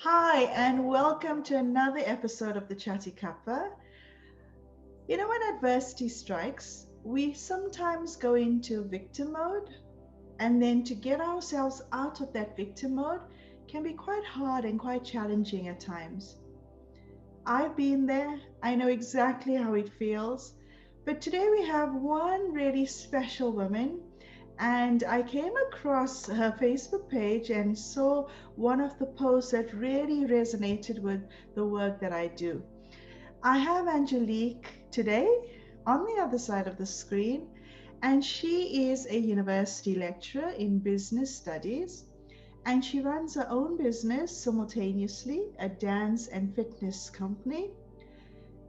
Hi, and welcome to another episode of the Chatty Cuppa. When adversity strikes, we sometimes go into victim mode, and then to get ourselves out of that victim mode can be quite hard and quite challenging at times. I've been there, I know exactly how it feels. But today we have one really special woman, and I came across her Facebook page and saw one of the posts that really resonated with the work that I do. I have Angelique today on the other side of the screen, and she is a university lecturer in business studies, and she runs her own business simultaneously, a dance and fitness company.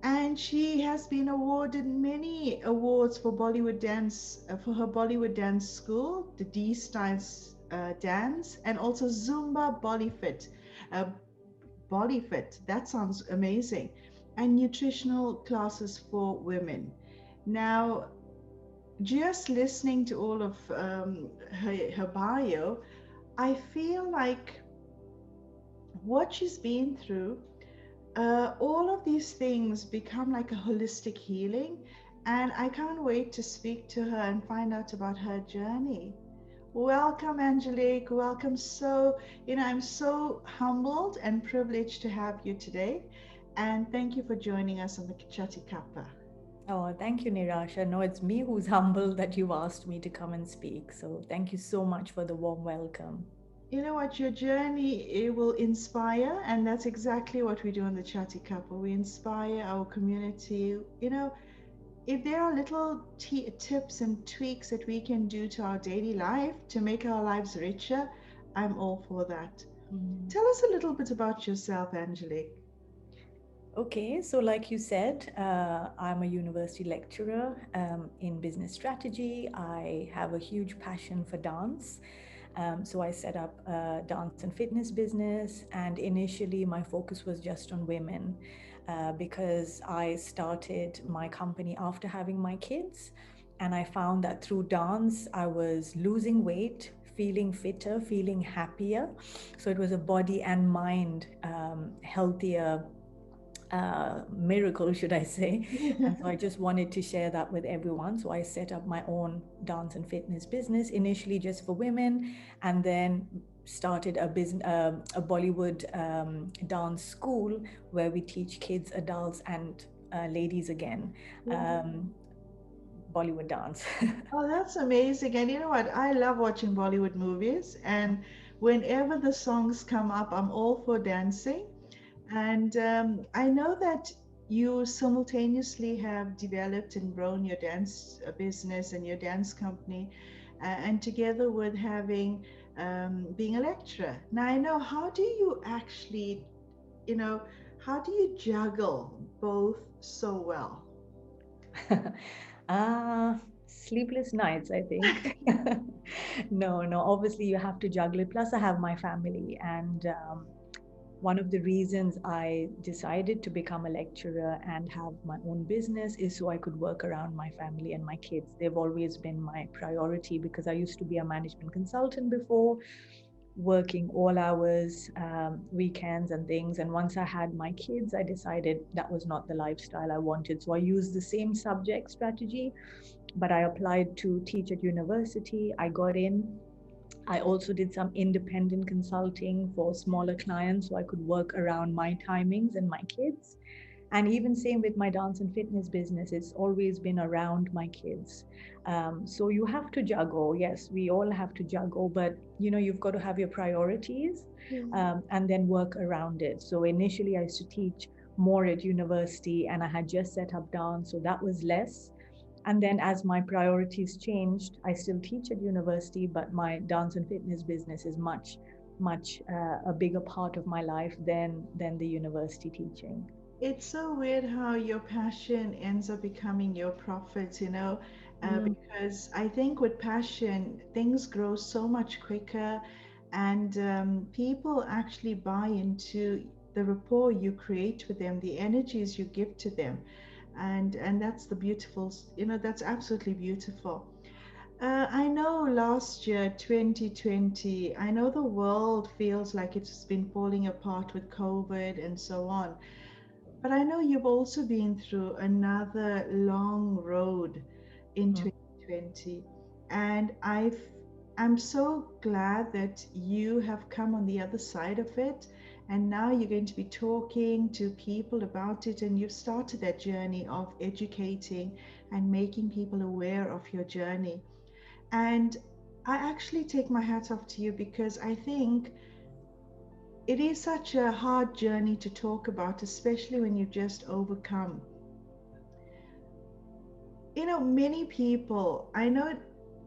And she has been awarded many awards for Bollywood dance, for her Bollywood dance school, the DStyle dance, and also Zumba bollyfit. Uh, bollyfit, that sounds amazing. And nutritional classes for women. Now, just listening to all of her bio, I feel like what she's been through, all of these things become like a holistic healing. And I can't wait to speak to her and find out about her journey. Welcome, Angelique. Welcome. I'm so humbled and privileged to have you today. And thank you for joining us on the Chatty Kappa. Oh, thank you, Nirasha. No, it's me who's humbled that you asked me to come and speak. So thank you so much for the warm welcome. You know what? Your journey, it will inspire, and that's exactly what we do on the Chatty Kappa. We inspire our community. If there are little tips and tweaks that we can do to our daily life to make our lives richer, I'm all for that. Mhm. Tell us a little bit about yourself, Angelique. Okay, so like you said, I'm a university lecturer in business strategy. I have a huge passion for dance. So I set up a dance and fitness business, and initially my focus was just on women because I started my company after having my kids. And I found that through dance, I was losing weight, feeling fitter, feeling happier. So it was a body and mind healthier miracle, should I say. And so I just wanted to share that with everyone. So I set up my own dance and fitness business, initially just for women, and then started a business, a Bollywood dance school where we teach kids, adults, and ladies again. Um, Bollywood dance. Oh, that's amazing. And you know what? I love watching Bollywood movies, and whenever the songs come up, I'm all for dancing. And I know that you simultaneously have developed and grown your dance business and your dance company, and together with having being a lecturer. Now, I know, how do you actually, you know, how do you juggle both so well? Sleepless nights, I think. No, no, obviously you have to juggle it. Plus, I have my family. And one of the reasons I decided to become a lecturer and have my own business is so I could work around my family and my kids. They've always been my priority because I used to be a management consultant before, working all hours, weekends, and things. And once I had my kids, I decided that was not the lifestyle I wanted. So I used the same subject strategy, but I applied to teach at university. I got in. I also did some independent consulting for smaller clients so I could work around my timings and my kids. And even same with my dance and fitness business, it's always been around my kids. So you have to juggle. Yes, we all have to juggle, but you've got to have your priorities Yeah. and then work around it. So initially, I used to teach more at university, and I had just set up dance, so that was less. And then as my priorities changed, I still teach at university, but my dance and fitness business is much a bigger part of my life than the university teaching. It's so weird how your passion ends up becoming your profit, Mm. because I think with passion, things grow so much quicker, and people actually buy into the rapport you create with them, the energies you give to them. And that's the beautiful, that's absolutely beautiful. I know last year, 2020, I know the world feels like it's been falling apart with COVID and so on. But I know you've also been through another long road in Mm. 2020. And I'm so glad that you have come on the other side of it. And now you're going to be talking to people about it. And you've started that journey of educating and making people aware of your journey. And I actually take my hat off to you because I think it is such a hard journey to talk about, especially when you've just overcome. Many people, I know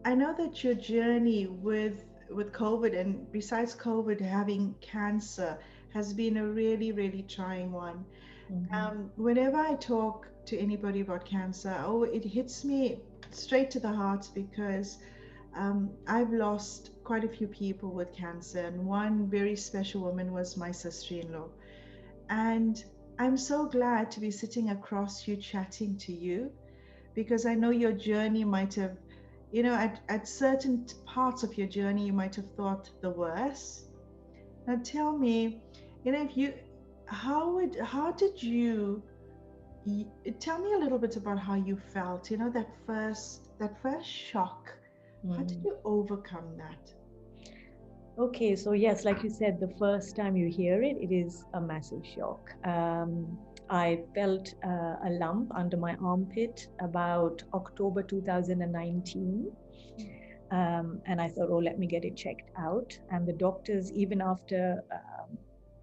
that your journey with COVID, and besides COVID, having cancer has been a really, really trying one. Mhm. Whenever I talk to anybody about cancer, oh, it hits me straight to the heart because I've lost quite a few people with cancer, and one very special woman was my sister-in-law. And I'm so glad to be sitting across you chatting to you because I know your journey might have, at certain parts of your journey, you might have thought the worst. Now tell me, if you, how did you, tell me a little bit about how you felt, that first shock. How did Mhm. you overcome that? Okay, so yes, like you said, the first time you hear it, it is a massive shock. I felt a lump under my armpit about October 2019. And I thought, oh, let me get it checked out. And the doctors, even after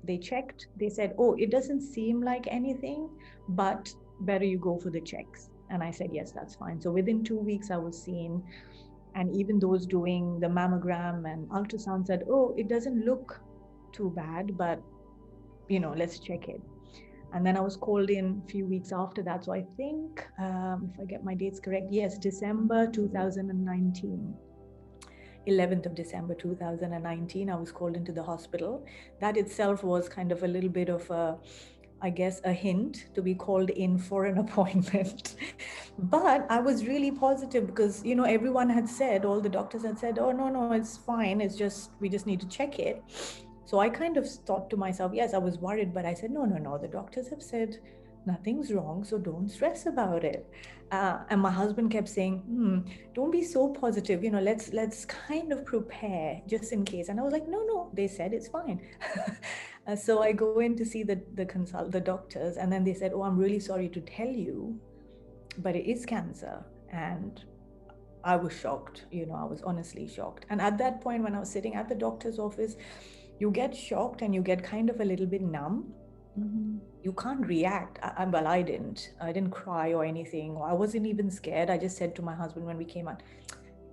they checked, they said, oh, it doesn't seem like anything, but better you go for the checks. And I said, yes, that's fine. So within 2 weeks, I was seen. And even those doing the mammogram and ultrasound said, oh, it doesn't look too bad, but let's check it. And then I was called in a few weeks after that. So I think, if I get my dates correct, yes, December 2019. 11th of December 2019, I was called into the hospital. That itself was kind of a little bit of a, I guess, a hint to be called in for an appointment. But I was really positive because, everyone had said, all the doctors had said, oh, no, no, it's fine. It's just, we just need to check it. So I kind of thought to myself, yes, I was worried, but I said, no, no, no. The doctors have said nothing's wrong, so don't stress about it. And my husband kept saying, don't be so positive. Let's kind of prepare just in case. And I was like, no, no. They said it's fine. So I go in to see the doctors, and then they said, oh, I'm really sorry to tell you, but it is cancer. And I was shocked. I was honestly shocked. And at that point, when I was sitting at the doctor's office, you get shocked and you get kind of a little bit numb. Hmm. You can't react. Well, I didn't. I didn't cry or anything. I wasn't even scared. I just said to my husband when we came out,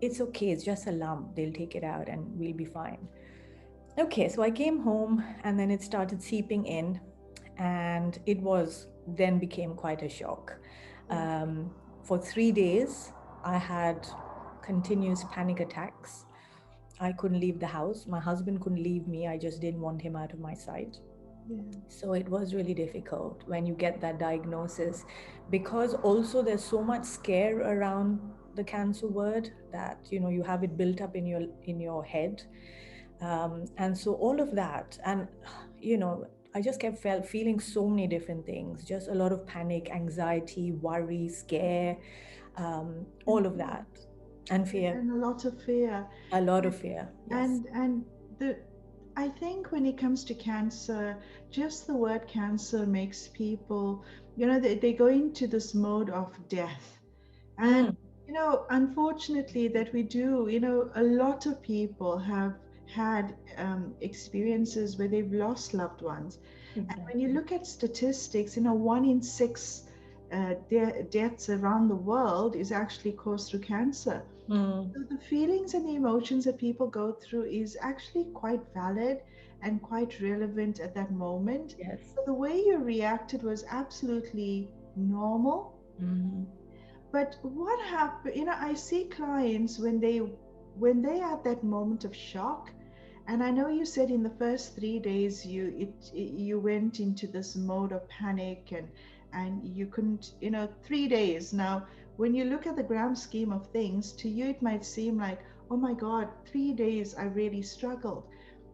it's okay. It's just a lump. They'll take it out and we'll be fine. Okay, so I came home and then it started seeping in, and it was then became quite a shock. Yeah. For 3 days, I had continuous panic attacks. I couldn't leave the house. My husband couldn't leave me. I just didn't want him out of my sight. Yeah. So it was really difficult when you get that diagnosis, because also there's so much scare around the cancer word that you have it built up in your head. And so all of that, and you know I just kept feeling so many different things, just a lot of panic, anxiety, worry, scare, And all of fear. that, and fear, And a lot of fear. a lot of fear, yes. And the I think when it comes to cancer, just the word cancer makes people, they go into this mode of death. And, Mm, unfortunately, that we do, a lot of people have had experiences where they've lost loved ones. And when you exactly. look at statistics, one in six deaths around the world is actually caused through cancer. Mm, So the feelings and the emotions that people go through is actually quite valid and quite relevant at that moment. yes. So the way you reacted was absolutely normal. Mm, But what happened, I see clients when they are at that moment of shock, and I know you said in the first 3 days you went into this mode of panic and you couldn't, 3 days. Now, when you look at the grand scheme of things, to you it might seem like, oh my God, 3 days I really struggled.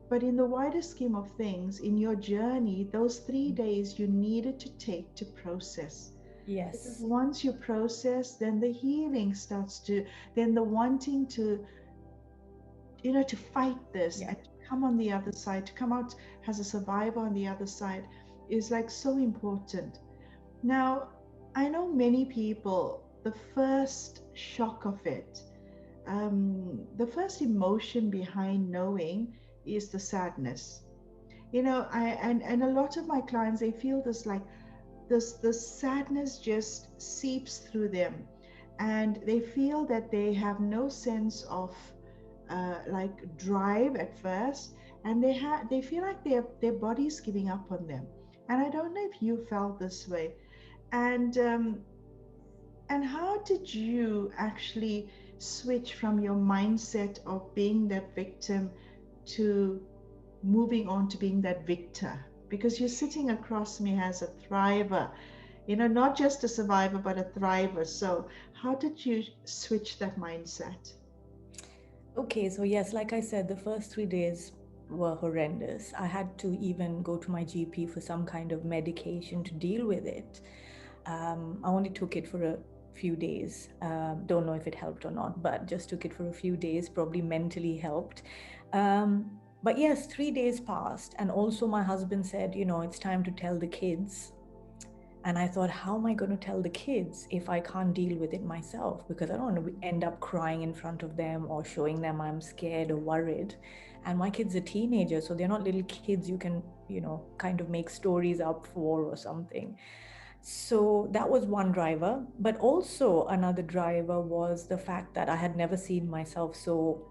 But in the wider scheme of things, in your journey, those 3 days you needed to take to process. Because Yes. once you process, then the healing starts to, then the wanting to, to fight this Yeah. and to come on the other side, to come out as a survivor on the other side is like so important. Now, I know many people, the first shock of it, the first emotion behind knowing is the sadness. And a lot of my clients, they feel this like this sadness just seeps through them, and they feel that they have no sense of like drive at first, and they feel like their body's giving up on them. And I don't know if you felt this way. And how did you actually switch from your mindset of being that victim to moving on to being that victor? Because you're sitting across me as a thriver, not just a survivor, but a thriver. So, how did you switch that mindset? Okay, so yes, like I said, the first 3 days were horrendous. I had to even go to my GP for some kind of medication to deal with it. I only took it for a few days. Don't know if it helped or not, but just took it for a few days, probably mentally helped. But yes, 3 days passed. And also, my husband said, it's time to tell the kids. And I thought, how am I going to tell the kids if I can't deal with it myself? Because I don't want to end up crying in front of them or showing them I'm scared or worried. And my kids are teenagers, so they're not little kids you can, kind of make stories up for or something. So that was one driver. But also another driver was the fact that I had never seen myself so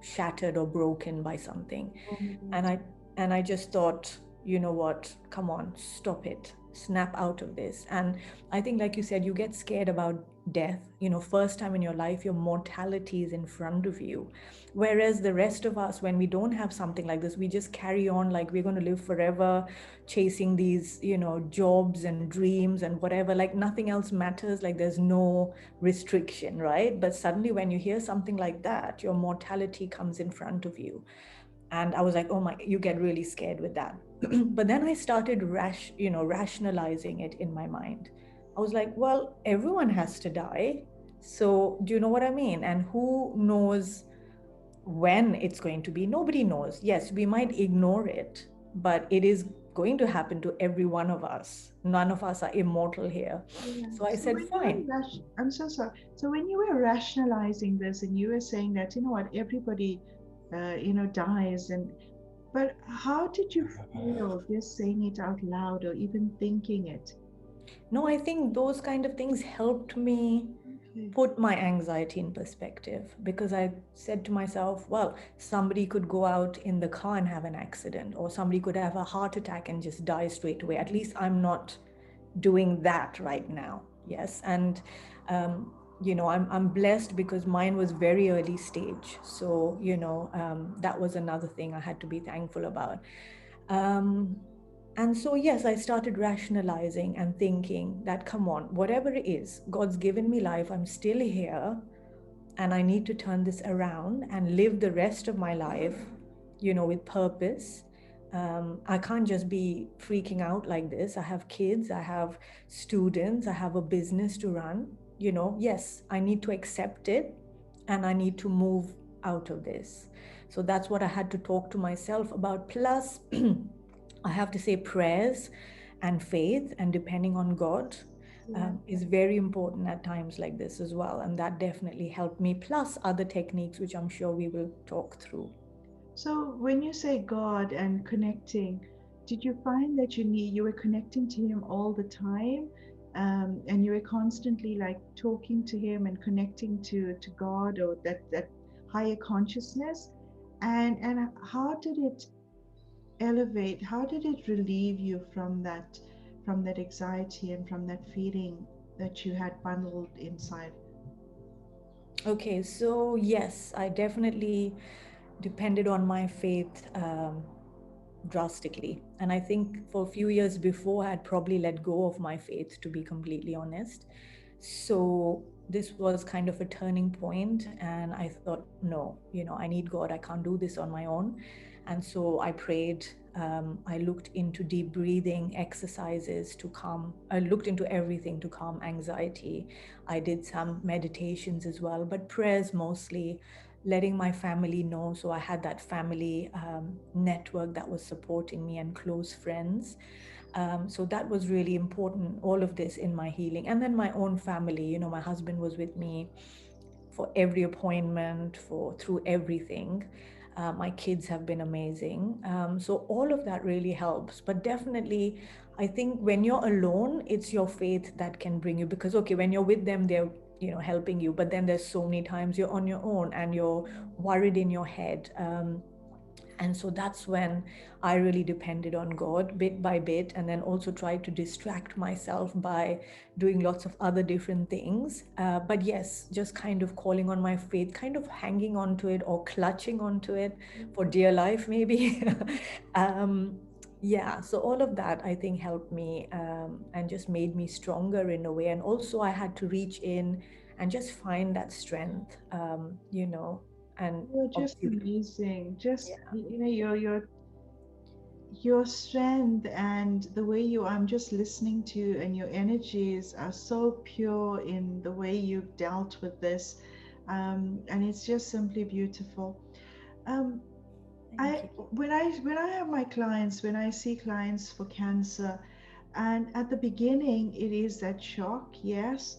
shattered or broken by something. Oh my and God. i and I just thought, you know what, come on, stop it, snap out of this. And I think, like you said, you get scared about death, first time in your life your mortality is in front of you. Whereas the rest of us, when we don't have something like this, we just carry on like we're going to live forever, chasing these, jobs and dreams and whatever, like nothing else matters, like there's no restriction, right? But suddenly when you hear something like that, your mortality comes in front of you. And I was like, oh my, you get really scared with that. But then I started rationalizing it in my mind. I was like, well, everyone has to die, so do you know what I mean? And who knows when it's going to be? Nobody knows. Yes, we might ignore it, but it is going to happen to every one of us. None of us are immortal here. Yeah. So I So said, when you fine. were I'm so sorry. So when you were rationalizing this and you were saying that, everybody, dies, but how did you feel just saying it out loud or even thinking it? No, I think those kind of things helped me Okay. put my anxiety in perspective, because I said to myself, well, somebody could go out in the car and have an accident, or somebody could have a heart attack and just die straight away. At least I'm not doing that right now. Yes. And, I'm blessed because mine was very early stage. So, that was another thing I had to be thankful about. Um, and so, yes, I started rationalizing and thinking that, come on, whatever it is, God's given me life, I'm still here, and I need to turn this around and live the rest of my life, with purpose. I can't just be freaking out like this. I have kids, I have students, I have a business to run. Yes, I need to accept it and I need to move out of this. So that's what I had to talk to myself about. Plus, I have to say prayers and faith and depending on God Yeah. is very important at times like this as well. And that definitely helped me, plus other techniques, which I'm sure we will talk through. So when you say God and connecting, did you find that you were connecting to Him all the time, and you were constantly like talking to Him and connecting to God or that higher consciousness, and how did it elevate? How did it relieve you from that anxiety and from that feeling that you had bundled inside? Okay, so yes, I definitely depended on my faith drastically. And I think for a few years before, I had probably let go of my faith, to be completely honest. So this was kind of a turning point, and I thought, no, I need God. I can't do this on my own. And so I prayed. I looked into deep breathing exercises to calm. I looked into everything to calm anxiety. I did some meditations as well, but prayers mostly, letting my family know. So I had that family network that was supporting me and close friends. So that was really important, all of this in my healing. And then my own family, my husband was with me for every appointment, for through everything. My kids have been amazing. So all of that really helps. But definitely, I think when you're alone, it's your faith that can bring you. Because okay, when you're with them, they're helping you. But then there's so many times you're on your own and you're worried in your head. And so that's when I really depended on God bit by bit, and then also tried to distract myself by doing lots of other different things. But yes, just kind of calling on my faith, kind of hanging on to it or clutching onto it for dear life, maybe. um, yeah, so all of that I think helped me, and just made me stronger in a way. And also, I had to reach in and just find that strength, and You're just obviously, amazing. Just yeah. your strength and the way you I'm just listening to you, and your energies are so pure in the way you've dealt with this, and it's just simply beautiful. Um, Thank I you. when I have my clients, when I see clients for cancer, and at the beginning it is that shock, yes,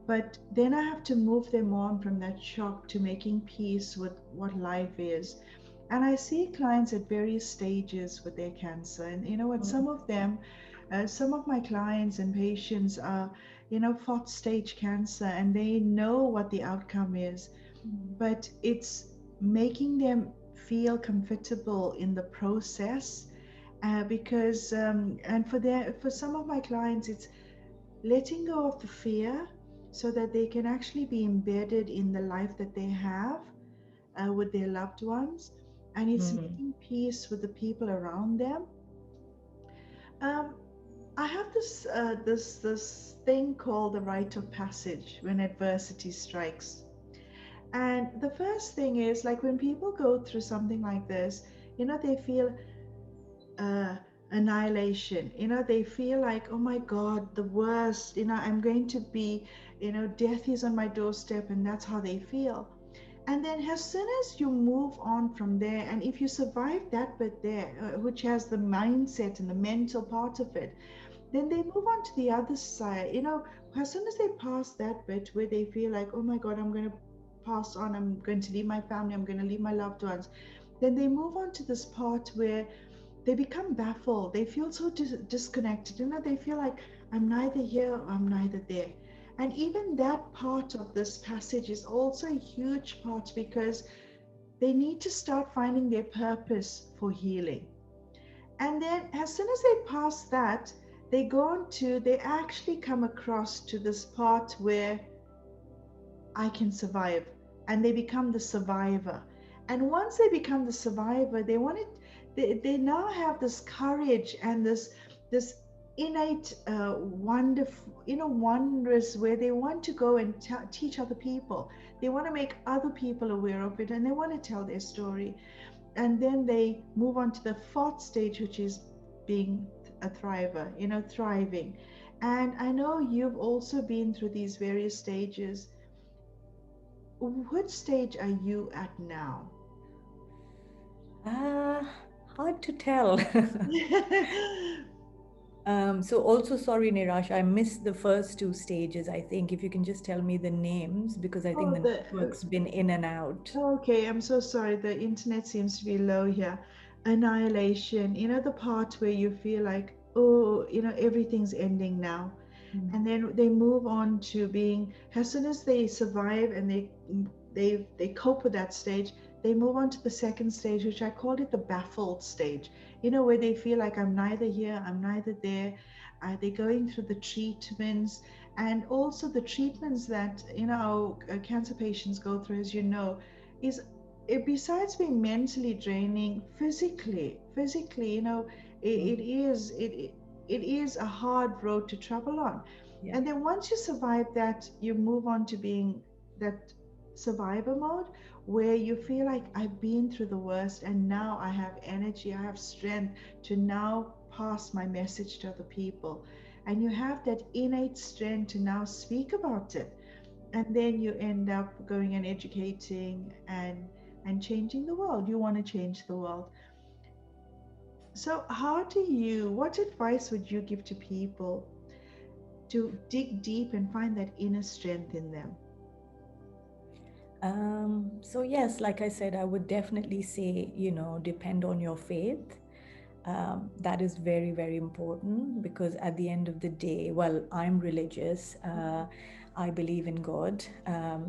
but then I have to move them on from that shock to making peace with what life is. And I see clients at various stages with their cancer, and you know what, Mm, some of my clients and patients are, fourth stage cancer, and they know what the outcome is, mm, but it's making them feel comfortable in the process, because and for some of my clients, it's letting go of the fear so that they can actually be embedded in the life that they have, with their loved ones, and it's mm. making peace with the people around them. um, I have this thing called the rite of passage when adversity strikes. And the first thing is, like, when people go through something like this, they feel uh, annihilation. They feel like, oh my God, the worst. I'm going to be, death is on my doorstep, and that's how they feel. And then, as soon as you move on from there, and if you survive that bit there, which has the mindset and the mental part of it, then they move on to the other side. As soon as they pass that bit where they feel like, oh my God, I'm going to pass on, I'm going to leave my family, I'm going to leave my loved ones, then they move on to this part where they become baffled. They feel so disconnected. They feel like, I'm neither here, I'm neither there. And even that part of this passage is also a huge part, because they need to start finding their purpose for healing. And then, as soon as they pass that, they actually come across to this part where I can survive. And they become the survivor. And once they become the survivor, they now have this courage and this innate, wonderful, wondrous, where they want to go and teach other people. They want to make other people aware of it, and they want to tell their story. And then they move on to the fourth stage, which is being a thriver, thriving. And I know you've also been through these various stages. Which stage are you at now? Uh, Hard to tell. So also sorry, Nirash, I missed the first two stages, I think. If you can just tell me the names, because I think Oh, the network's been in and out. okay, I'm so sorry. The internet seems to be low here. Annihilation, the part where you feel like, oh, everything's ending now. Mm. And then they move on to being, as soon as they survive and they cope with that stage, they move on to the second stage, which I called it the baffled stage. Where they feel like, I'm neither here, I'm neither there. They're going through the treatments, and also the treatments that cancer patients go through, as you know, is besides being mentally draining, physically, it is it is a hard road to travel on. Yeah. And then once you survive that, you move on to being that survivor mode where you feel like I've been through the worst and now I have energy, I have strength to now pass my message to other people. And you have that innate strength to now speak about it, and then you end up going and educating and changing the world. You want to change the world. So what advice would you give to people to dig deep and find that inner strength in them? So yes, like I said, I would definitely say, depend on your faith. That is very, very important because at the end of the day, well, I'm religious. I believe in God.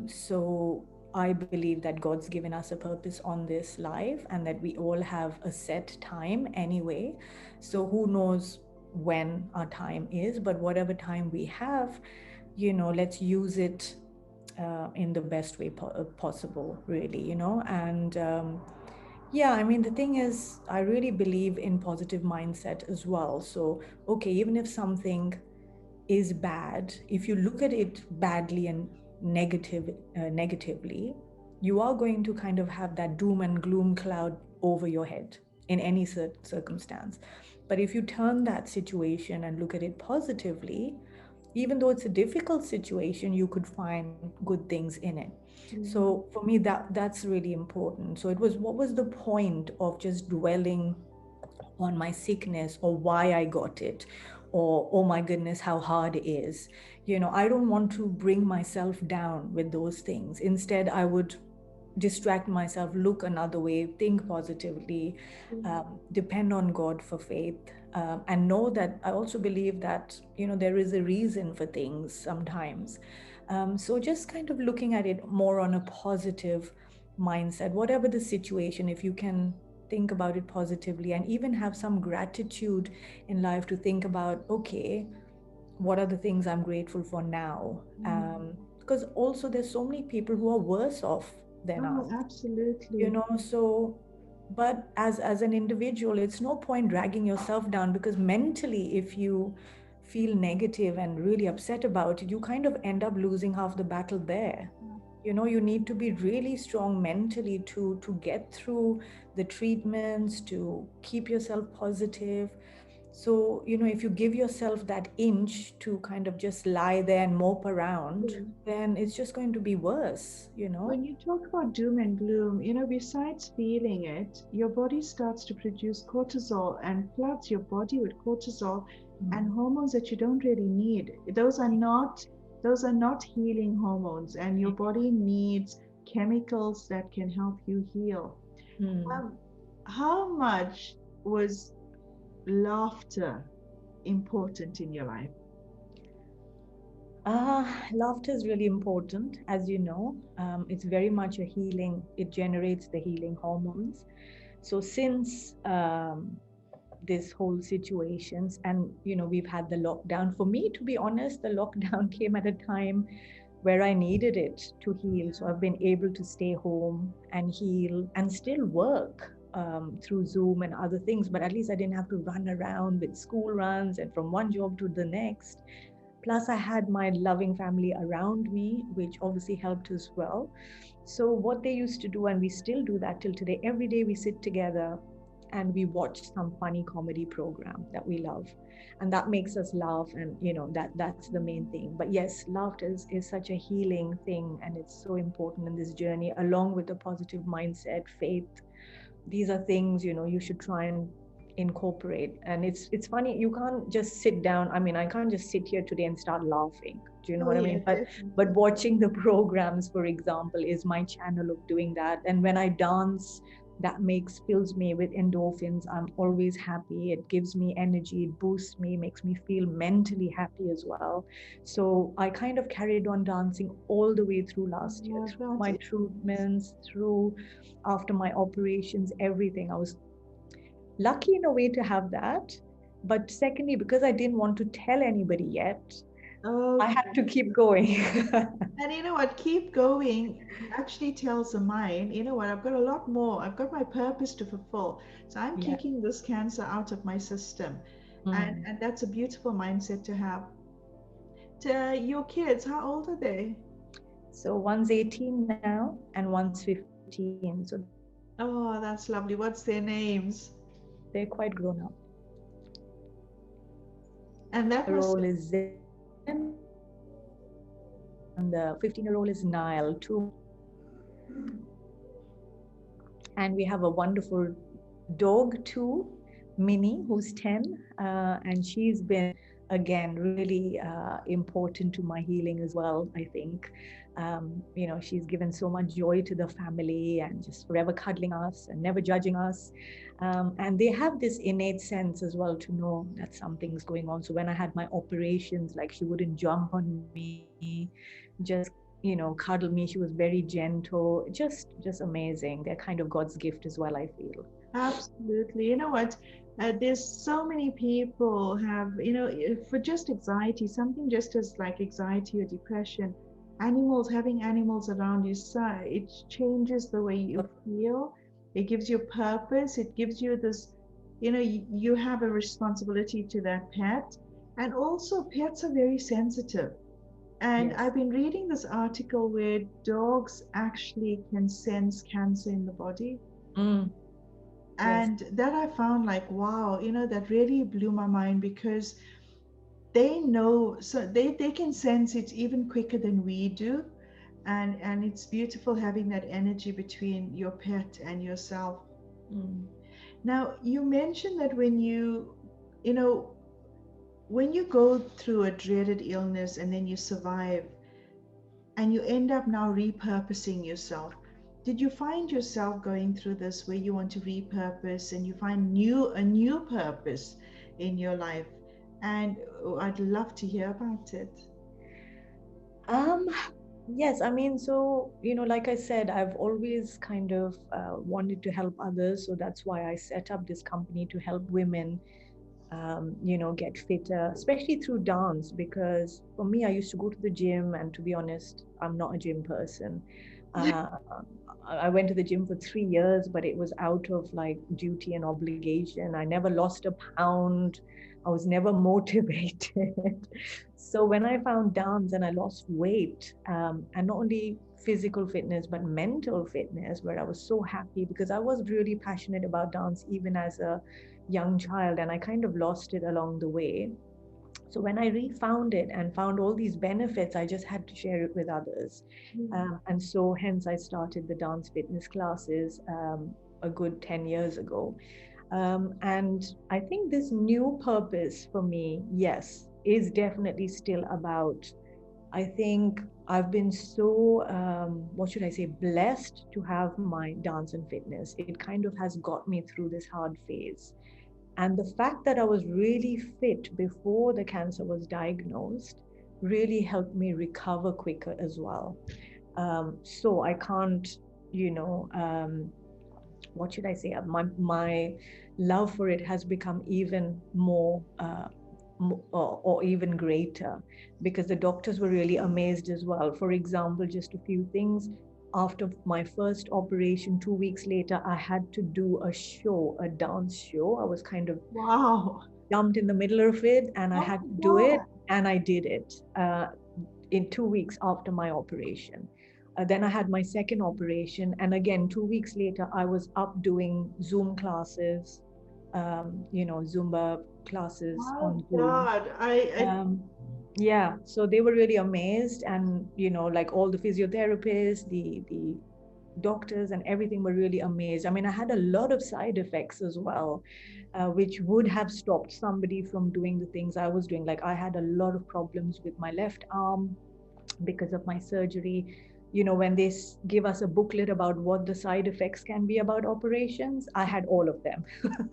So I believe that God's given us a purpose on this life and that we all have a set time anyway. So who knows when our time is, but whatever time we have, let's use it in the best way possible, really, and yeah, I mean, the thing is, I really believe in positive mindset as well. So, okay, even if something is bad, if you look at it badly and negatively, you are going to kind of have that doom and gloom cloud over your head in any circumstance. But if you turn that situation and look at it positively, even though it's a difficult situation, you could find good things in it. Mm, So for me, that's really important. So it was, what was the point of just dwelling on my sickness or why I got it, or oh my goodness, how hard it is. I don't want to bring myself down with those things. Instead, I would distract myself, look another way, think positively, mm, depend on God for faith, and know that I also believe that there is a reason for things sometimes. So just kind of looking at it more on a positive mindset, whatever the situation, if you can think about it positively and even have some gratitude in life to think about, okay, what are the things I'm grateful for now? mm. Because also there's so many people who are worse off than us, Oh, absolutely. so but as an individual, it's no point dragging yourself down, because mentally, if you feel negative and really upset about it, you kind of end up losing half the battle there. You need to be really strong mentally to get through the treatments, to keep yourself positive. So, if you give yourself that inch to kind of just lie there and mope around, Yeah. then it's just going to be worse. When you talk about doom and gloom, besides feeling it, your body starts to produce cortisol and floods your body with cortisol and Mm. hormones that you don't really need. Those are not healing hormones, and your body needs chemicals that can help you heal. Mm. Um, how much was laughter important in your life? Laughter is really important, as you know. It's very much a healing, it generates the healing hormones. So, since this whole situations, and we've had the lockdown, for me, to be honest, the lockdown came at a time where I needed it to heal. So, I've been able to stay home and heal and still work through Zoom and other things, but at least I didn't have to run around with school runs and from one job to the next. Plus, I had my loving family around me, which obviously helped as well. So, what they used to do, and we still do that till today, every day we sit together and we watch some funny comedy program that we love. And that makes us laugh. And, that's the main thing. But yes, laughter is such a healing thing. And it's so important in this journey, along with a positive mindset, faith. These are things you should try and incorporate. And it's funny, you can't just sit down. I mean, I can't just sit here today and start laughing. Do you know Oh what I yeah, mean? But definitely. watching the programs, for example, is my channel of doing that. And when I dance, that makes fills me with endorphins. I'm always happy. It gives me energy, it boosts me, makes me feel mentally happy as well. So I kind of carried on dancing all the way through last year, Yeah, through that my is. treatments, through after my operations, everything. I was lucky in a way to have that. But secondly, because I didn't want to tell anybody yet, Oh, I had to keep going. and you know what? Keep going actually tells the mind, you know what? I've got a lot more. I've got my purpose to fulfill. So I'm Yeah. kicking this cancer out of my system. Mm. And that's a beautiful mindset to have. To your kids, how old are they? So one's 18 now and one's 15. So they're quite grown up. Oh, that's lovely. What's their names? And that 18-year-old must, is Zen and the 15-year-old is Nile, 2 months old. And we have a wonderful dog too, Minnie, who's 10. And she's been, again, really important to my healing as well, I think. She's given so much joy to the family and just forever cuddling us and never judging us. And they have this innate sense as well to know that something's going on. So when I had my operations, like she wouldn't jump on me, just cuddle me. She was very gentle, just amazing. They're kind of God's gift as well, I feel. absolutely. You know what? There's so many people have, for just anxiety, something just as like anxiety or depression, having animals around you, so it changes the way you feel. It gives you purpose. It gives you this, you have a responsibility to that pet. And also, pets are very sensitive. And Yes. I've been reading this article where dogs actually can sense cancer in the body. Mm, yes. And that I found like, wow, that really blew my mind because they know, so they can sense it even quicker than we do. And it's beautiful having that energy between your pet and yourself. Mm. Now, you mentioned that you know, when you go through a dreaded illness and then you survive, and you end up now repurposing yourself. Did you find yourself going through this where you want to repurpose and you find a new purpose in your life? And I'd love to hear about it. Um, yes, I mean, so, like I said, I've always kind of wanted to help others. So that's why I set up this company to help women, get fitter, especially through dance. Because for me, I used to go to the gym, and to be honest, I'm not a gym person. Uh, I went to the gym for 3 years, but it was out of like duty and obligation. I never lost a pound. I was never motivated. So when I found dance and I lost weight, and not only physical fitness, but mental fitness, where I was so happy because I was really passionate about dance even as a young child, and I kind of lost it along the way. So when I refound it and found all these benefits, I just had to share it with others. And so hence I started the dance fitness classes a good 10 years ago. And I think this new purpose for me, yes, is definitely still about, I think I've been so, what should I say, blessed to have my dance and fitness. It kind of has got me through this hard phase. And the fact that I was really fit before the cancer was diagnosed really helped me recover quicker as well. So I can't, you know, what should I say? My love for it has become even more, or even greater, because the doctors were really amazed as well. For example, just a few things. After my first operation, 2 weeks later, I had to do a show, a dance show. I was kind of Wow. jumped in the middle of it and I Oh had my to do it, God. and I did it in 2 weeks after my operation. Then I had my second operation, and again, 2 weeks later, I was up doing Zoom classes, Zumba classes My on Zoom. God. Um, yeah, so they were really amazed, and like all the physiotherapists, the doctors, and everything were really amazed. I mean, I had a lot of side effects as well, which would have stopped somebody from doing the things I was doing. Like I had a lot of problems with my left arm because of my surgery. When they give us a booklet about what the side effects can be about operations, I had all of them.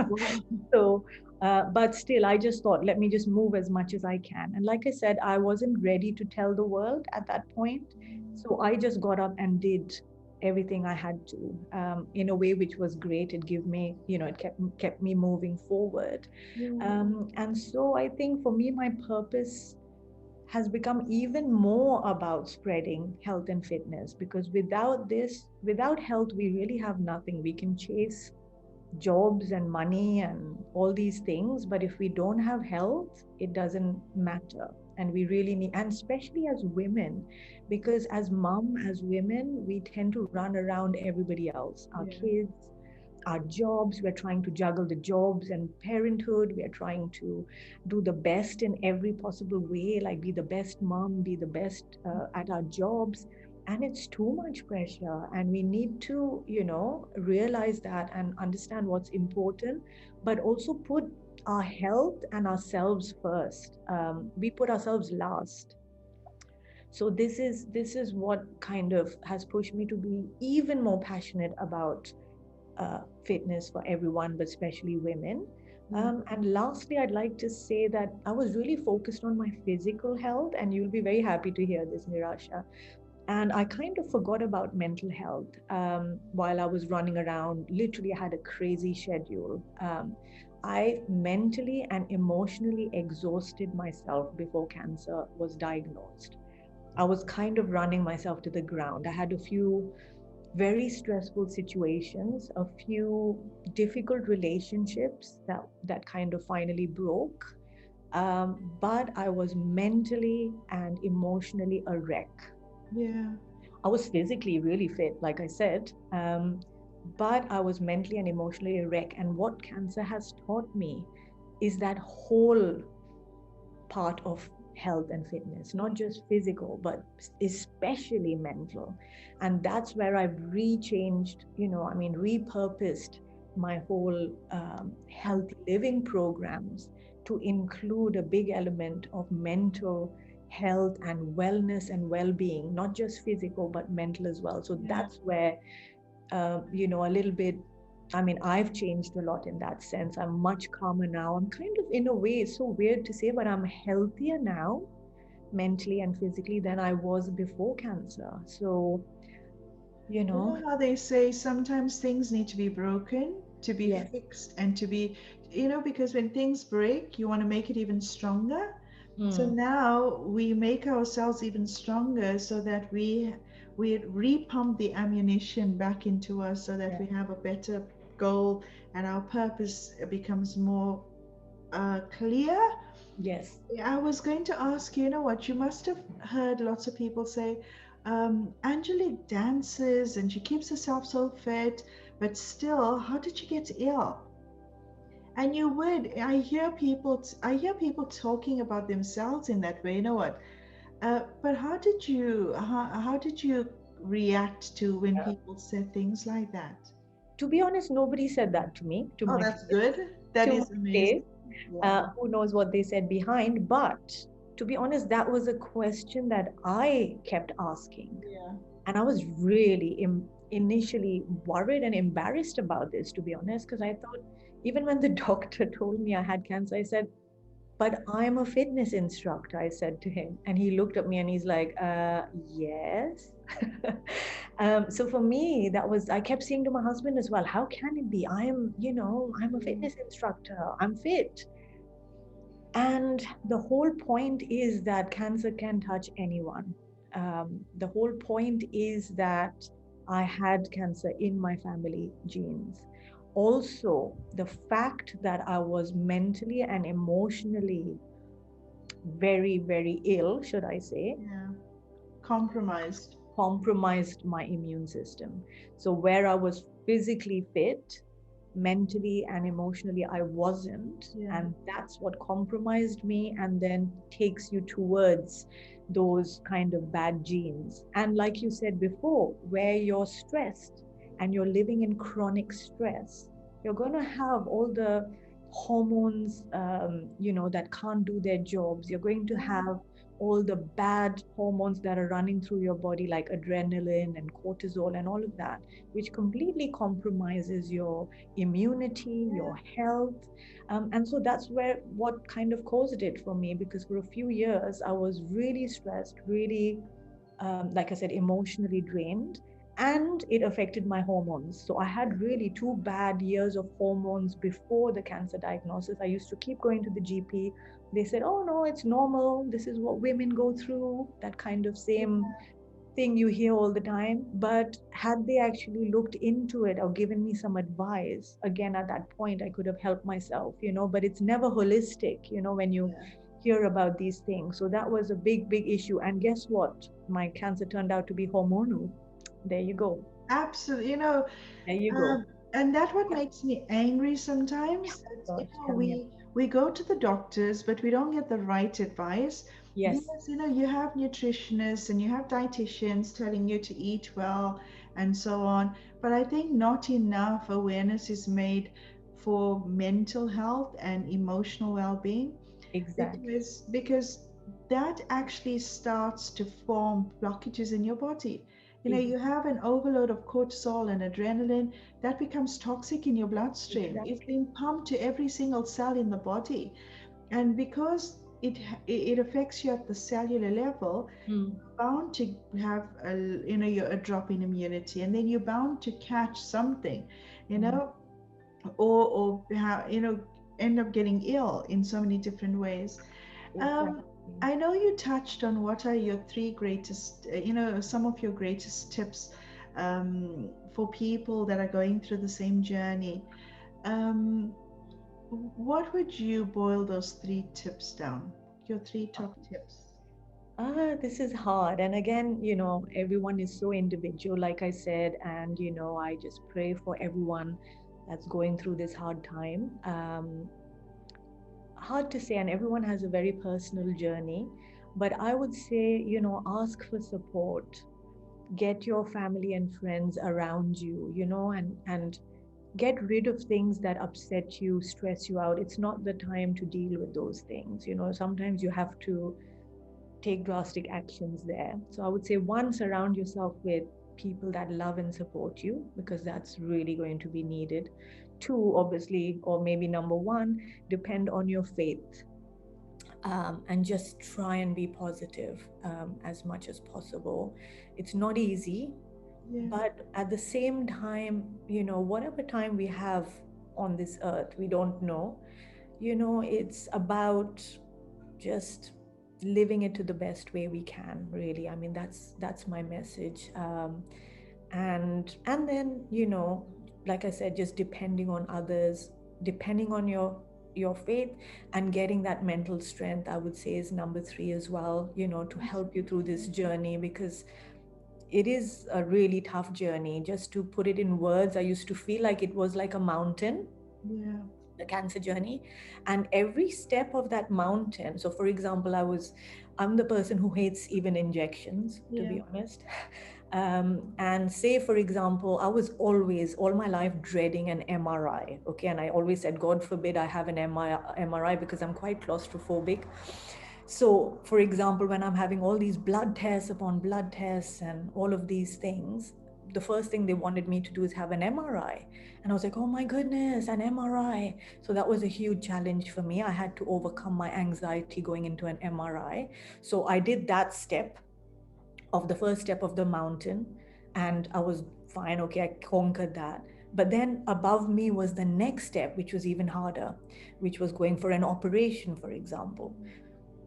wow. So, but still, I just thought, let me just move as much as I can. And like I said, I wasn't ready to tell the world at that point. So I just got up and did everything I had to, in a way which was great. It gave me, it kept me moving forward. Yeah. And so I think for me, my purpose has become even more about spreading health and fitness, because without this, without health, we really have nothing. We can chase jobs and money and all these things, but if we don't have health, it doesn't matter. And we really need, and especially as women, because as mom, as women, we tend to run around everybody else, our Yeah. kids, our jobs. We're trying to juggle the jobs and parenthood. We're trying to do the best in every possible way, like be the best mom, be the best at our jobs. And it's too much pressure. And we need to, realize that and understand what's important, but also put our health and ourselves first. We put ourselves last. So this is what kind of has pushed me to be even more passionate about fitness for everyone, but especially women. And lastly, I'd like to say that I was really focused on my physical health, and you'll be very happy to hear this, Nirasha. And I kind of forgot about mental health while I was running around. Literally, I had a crazy schedule. I mentally and emotionally exhausted myself before cancer was diagnosed. I was kind of running myself to the ground. I had a few very stressful situations, a few difficult relationships that kind of finally broke. But I was mentally and emotionally a wreck. Yeah. I was physically really fit, like I said, but I was mentally and emotionally a wreck. And what cancer has taught me is that whole part of health and fitness, not just physical, but especially mental. And that's where I've rechanged, repurposed my whole healthy living programs to include a big element of mental health and wellness and well-being, not just physical, but mental as well. So Yeah. that's where, a little bit, I've changed a lot in that sense. I'm much calmer now. I'm kind of, in a way, it's so weird to say, but I'm healthier now, mentally and physically, than I was before cancer. So, you You know, know how they say sometimes things need to be broken to be yes. fixed and to be, because when things break, you want to make it even stronger. So Mm, now we make ourselves even stronger so that we repump the ammunition back into us so that yeah. we have a better goal and our purpose becomes more clear. Yes. I was going to ask you, you know what, you must have heard lots of people say, Angelique dances and she keeps herself so fit, but still, how did she get ill? And you would, I hear people talking about themselves in that way. You know what? But how did you react to when Yeah. people said things like that? To be honest, nobody said that to me, to Oh, my that's face. good. That To my is amazing. face. Yeah. Who knows what they said behind? But to be honest, that was a question that I kept asking. Yeah. And I was really initially worried and embarrassed about this, to be honest, because I thought, even when the doctor told me I had cancer, I said, but I'm a fitness instructor, I said to him. And he looked at me and he's like, yes. So for me, that was, I kept saying to my husband as well, how can it be? I'm a Yeah. fitness instructor, I'm fit. And the whole point is that cancer can touch anyone. The whole point is that I had cancer in my family genes. Also, the fact that I was mentally and emotionally very, very ill, should I say, Yeah. Compromised. compromised my immune system. So, where I was physically fit, mentally and emotionally, I wasn't. Yeah. And that's what compromised me and then takes you towards those kind of bad genes. And like you said before, where you're stressed and you're living in chronic stress, you're going to have all the hormones, that can't do their jobs. You're going to have all the bad hormones that are running through your body, like adrenaline and cortisol and all of that, which completely compromises your immunity, Yeah. your health. And so that's where what kind of caused it for me, because for a few years I was really stressed, really, like I said, emotionally drained. and it affected my hormones. So I had really 2 bad years of hormones before the cancer diagnosis. I used to keep going to the GP. They said, oh no, it's normal. This is what women go through, that kind of same thing you hear all the time. But had they actually looked into it or given me some advice, again, at that point, I could have helped myself, but it's never holistic, when you Yeah. hear about these things. So that was a big, big issue. And guess what? My cancer turned out to be hormonal. There you go. Absolutely. There you go. Um, and that what Yeah. makes me angry sometimes. That, Gosh, tell me about we go to the doctors, but we don't get the right advice. yes, Yes, you have nutritionists and you have dietitians telling you to eat well and so on. But I think not enough awareness is made for mental health and emotional well-being, exactly, because that actually starts to form blockages in your body. You exactly, have an overload of cortisol and adrenaline that becomes toxic in your bloodstream. It's exactly. being pumped to every single cell in the body, and because it affects you at the cellular level, Mm, bound to have a drop in immunity, and then you're bound to catch something, you mm, know or end up getting ill in so many different ways. um, exactly. I know you touched on what are your three greatest, some of your greatest tips for people that are going through the same journey. Um, what would you boil those three tips down? Your three top tips? This is hard. And again, everyone is so individual, like I said, and, I just pray for everyone that's going through this hard time. Hard to say, and everyone has a very personal journey. But I would say, ask for support, get your family and friends around you, and get rid of things that upset you, stress you out. It's not the time to deal with those things. Sometimes you have to take drastic actions there. So I would say, one, surround yourself with people that love and support you, because that's really going to be needed. Two, obviously, or maybe number one, depend on your faith, and just try and be positive, as much as possible. It's not easy, Yeah. but at the same time, whatever time we have on this earth, we don't know. It's about just living it to the best way we can, really. I mean, that's my message. And then, like I said, just depending on others, depending on your faith, and getting that mental strength, I would say, is number three as well, to help you through this journey, because it is a really tough journey. Just to put it in words, I used to feel like it was like a mountain, Yeah. the cancer journey, and every step of that mountain. So for example, I'm the person who hates even injections, to Yeah. be honest. And say, for example, I was always all my life dreading an MRI. Okay, and I always said, God forbid I have an MRI, because I'm quite claustrophobic. So for example, when I'm having all these blood tests upon blood tests and all of these things, the first thing they wanted me to do is have an MRI. And I was like, oh my goodness, an MRI. So that was a huge challenge for me. I had to overcome my anxiety going into an MRI. So I did that step, of the first step of the mountain, and I was fine. Okay, I conquered that. But then above me was the next step, which was even harder, which was going for an operation, for example.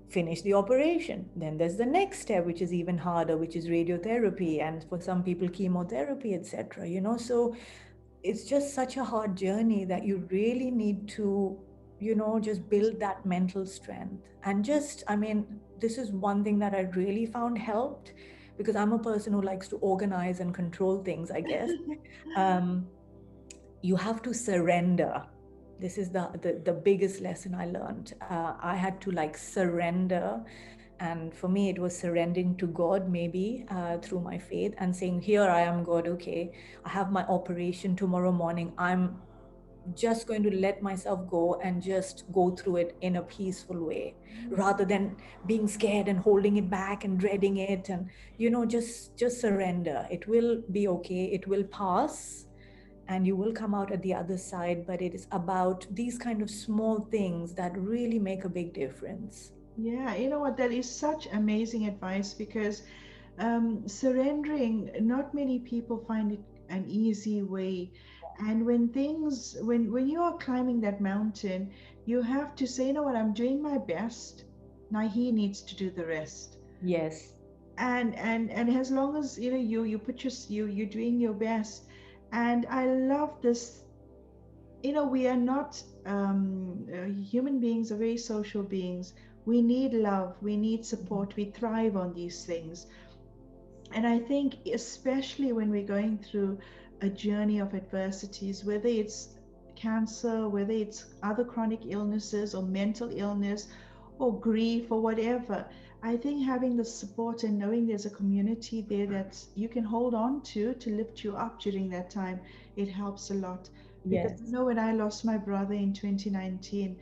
Finish the operation. Then there's the next step, which is even harder, which is radiotherapy, and for some people, chemotherapy, etc. So it's just such a hard journey that you really need to, just build that mental strength. And just, I mean, this is one thing that I really found helped, because I'm a person who likes to organize and control things, I guess. um, you have to surrender. This is the biggest lesson I learned. I had to like surrender, and for me it was surrendering to God, maybe, through my faith, and saying, here I am, God. Okay, I have my operation tomorrow morning. I'm just going to let myself go and just go through it in a peaceful way, rather than being scared and holding it back and dreading it. And just surrender. It will be okay, it will pass, and you will come out at the other side. But it is about these kind of small things that really make a big difference. Yeah, you know what? That is such amazing advice, because surrendering, not many people find it an easy way. And when you are climbing that mountain, you have to say, you know what, I'm doing my best. Now he needs to do the rest. Yes. And as long as you put you're doing your best. And I love this. We are not human beings are very social beings. We need love, we need support, we thrive on these things. And I think, especially when we're going through a journey of adversities, whether it's cancer, whether it's other chronic illnesses or mental illness or grief or whatever, I think having the support and knowing there's a community there that you can hold on to lift you up during that time, it helps a lot. Because I Yes. know when I lost my brother in 2019,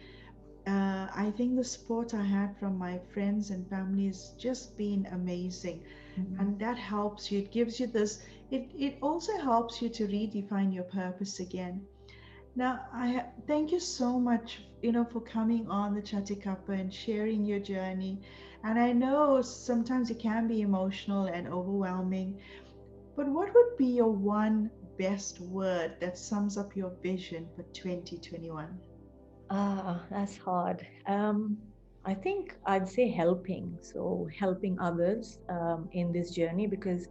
I think the support I had from my friends and family has just been amazing. Mhm. And that helps you. It gives you this, it also helps you to redefine your purpose again. Now, thank you so much, for coming on the Chatty Kappa and sharing your journey. And I know sometimes it can be emotional and overwhelming, but what would be your one best word that sums up your vision for 2021? That's hard. I think I'd say helping. So helping others in this journey, because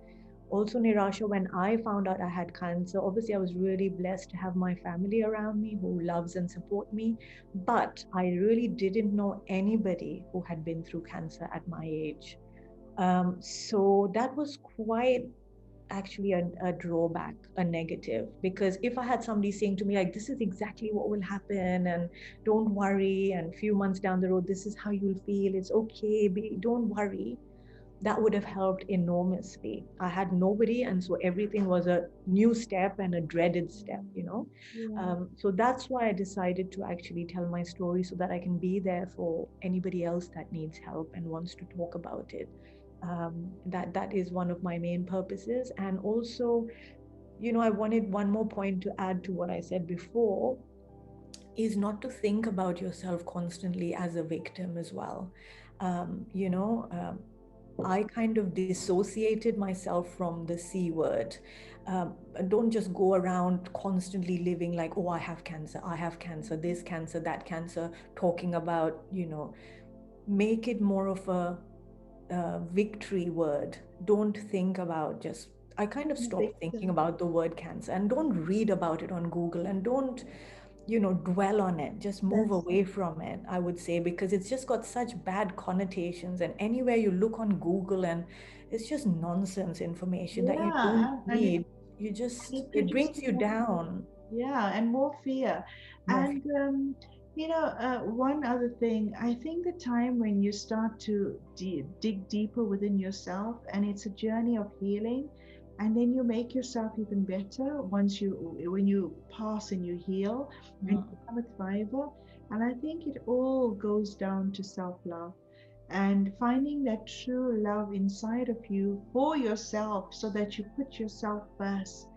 also, Nirasha, when I found out I had cancer, obviously I was really blessed to have my family around me who loves and support me. But I really didn't know anybody who had been through cancer at my age. So that was quite actually a drawback, a negative, because if I had somebody saying to me like, this is exactly what will happen, and don't worry, and few months down the road, this is how you'll feel, it's okay, don't worry, that would have helped enormously. I had nobody, and so everything was a new step and a dreaded step. Yeah. So that's why I decided to actually tell my story so that I can be there for anybody else that needs help and wants to talk about it. That is one of my main purposes. And also, I wanted one more point to add to what I said before, is not to think about yourself constantly as a victim as well. Um, you know, um, I kind of dissociated myself from the C word. Don't just go around constantly living like, oh, I have cancer, this cancer, that cancer, talking about, make it more of a victory word. Don't think about just, I kind of stopped thinking Victim. about the word cancer, and don't read about it on Google, and don't, dwell on it. Just move That's away from it, I would say, because it's just got such bad connotations. And anywhere you look on Google, and it's just nonsense information that you don't yeah, need. and it It produces brings you more. down. Yeah, and more fear. More. And one other thing, I think the time when you start to dig deeper within yourself, and it's a journey of healing, and then you make yourself even better when you pass and you heal and you Mm. become a thriver. And I think it all goes down to self-love and finding that true love inside of you for yourself so that you put yourself first.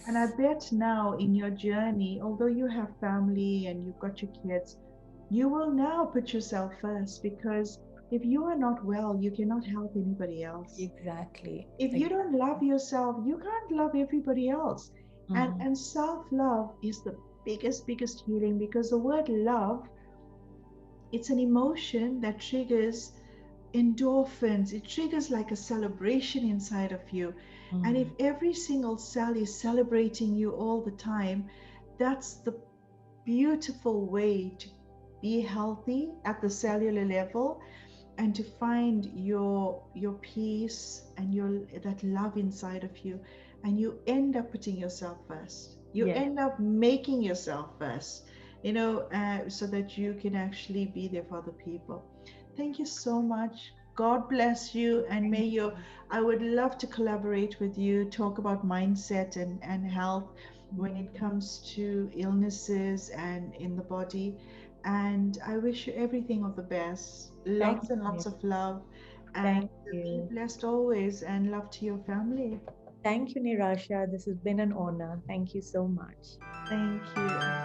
And I Yes. bet now in your journey, although you have family and you've got your kids, you will now put yourself first, because if you are not well, you cannot help anybody else. Exactly. If you don't love yourself, you can't love everybody else. And Mm. self-love is the biggest healing, because the word love, it's an emotion that triggers endorphins. It triggers like a celebration inside of you. And if Mm. every single cell is celebrating you all the time, that's the beautiful way to be healthy at the cellular level, and to find your peace and your that love inside of you. And you end up putting yourself first, you Yes. end up making yourself first, so that you can actually be there for other people. Thank you so much. God bless you, and may Thank you. I would love to collaborate with you, talk about mindset and health when you. it comes to illnesses and in the body. And I wish you everything of the best. Thank Lots and you. lots of love. And Thank be you. blessed always, and love to your family. Thank you, Nirasha. This has been an honor. Thank you so much. Thank you.